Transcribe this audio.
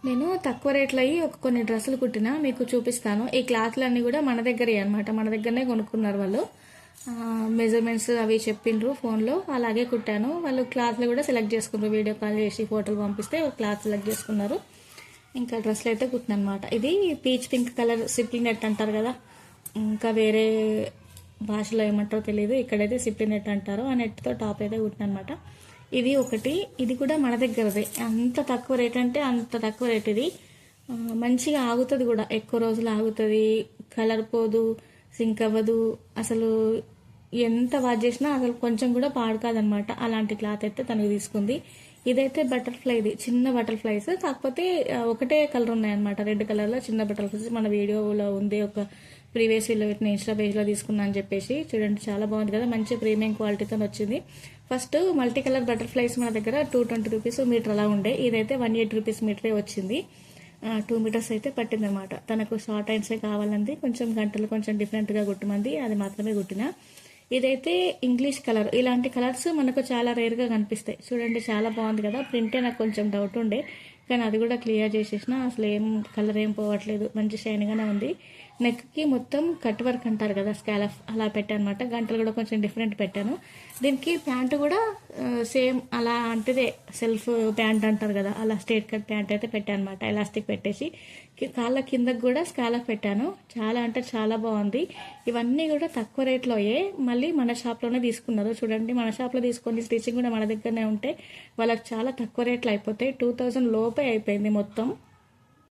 నేను తక్కువ రేట్లో అయ్యి కొన్ని డ్రెస్సులు కుట్టినా మీకు చూపిస్తాను. ఈ క్లాత్లన్నీ కూడా మన దగ్గరే అనమాట, మన దగ్గరనే కొనుక్కున్నారు వాళ్ళు. మెజర్మెంట్స్ అవి చెప్పిండ్రు ఫోన్లో, అలాగే కుట్టాను. వాళ్ళు క్లాత్లు కూడా సెలెక్ట్ చేసుకున్నారు, వీడియో కాల్ చేసి ఫోటోలు పంపిస్తే క్లాత్ సెలెక్ట్ చేసుకున్నారు. ఇంకా డ్రెస్సులు అయితే కుట్టిన అనమాట. ఇది పీచ్ పింక్ కలర్ సిప్లీ నెట్ అంటారు కదా, ఇంకా వేరే భాషలో ఏమంటారో తెలియదు, ఇక్కడైతే సిప్లీ నెట్ అంటారు. ఆ నెట్తో టాప్ అయితే కుట్టిన అనమాట. ఇది ఒకటి, ఇది కూడా మన దగ్గరదే. అంత తక్కువ రేట్ అంటే అంత తక్కువ రేట్. ఇది మంచిగా ఆగుతుంది కూడా, ఎక్కువ రోజులు ఆగుతుంది, కలర్ పోదు, సింక్ అవ్వదు. అసలు ఎంత వాష్ చేసినా అసలు కొంచెం కూడా పాడు కాదనమాట. అలాంటి క్లాత్ అయితే తనకు తీసుకుంది. ఇదైతే బటర్ఫ్లైది, చిన్న బటర్ఫ్లైస్, కాకపోతే ఒకటే కలర్ ఉన్నాయన్నమాట, రెడ్ కలర్లో చిన్న బటర్ఫ్లైస్. మన వీడియోలో ఉంది, ఒక ప్రీవియస్ వీడియో పెట్టిన ఇన్స్టా పేజ్లో తీసుకున్నా అని చెప్పేసి. చూడండి చాలా బాగుంది కదా, మంచి ప్రీమియం క్వాలిటీతో వచ్చింది. ఫస్ట్ మల్టీ కలర్ బటర్ఫ్లైస్ మన దగ్గర 220 రూపీస్ మీటర్ అలా ఉండే, ఇదైతే 180 రూపీస్ మీటరే వచ్చింది. 2 మీటర్స్ అయితే పట్టింది అనమాట. తనకు షార్ట్ హ్యాండ్సే కావాలంది, కొంచెం గంటలు కొంచెం డిఫరెంట్గా కుట్టమంది, అది మాత్రమే కుట్టిన. ఇదైతే ఇంగ్లీష్ కలర్. ఇలాంటి కలర్స్ మనకు చాలా రేర్గా కనిపిస్తాయి. చూడండి చాలా బాగుంది కదా. ప్రింటే నాకు కొంచెం డౌట్ ఉండే, కానీ అది కూడా క్లియర్ చేసేసిన. అసలు ఏం కలర్ ఏం పోవట్లేదు, మంచి షైన్గానే ఉంది. నెక్కి మొత్తం కట్ వర్క్ అంటారు కదా, స్కాలఫ్ అలా పెట్టాను అనమాట. గంటలు కూడా కొంచెం డిఫరెంట్ పెట్టాను. దీనికి ప్యాంట్ కూడా సేమ్ అలా అంటేదే సెల్ఫ్ ప్యాంట్ అంటారు కదా, అలా స్ట్రేట్ కట్ ప్యాంట్ అయితే పెట్టాను అనమాట. ఎలాస్టిక్ పెట్టేసి కాళ్ళ కిందకు కూడా స్కాలఫ్ పెట్టాను. చాలా అంటే చాలా బాగుంది. ఇవన్నీ కూడా తక్కువ రేట్లో అయ్యే, మళ్ళీ మన షాప్లోనే తీసుకున్నారు. చూడండి మన షాప్లో తీసుకొని స్టిచ్చింగ్ కూడా మన దగ్గరనే ఉంటే వాళ్ళకి చాలా తక్కువ రేట్లో అయిపోతాయి. 2000 లోపే అయిపోయింది మొత్తం.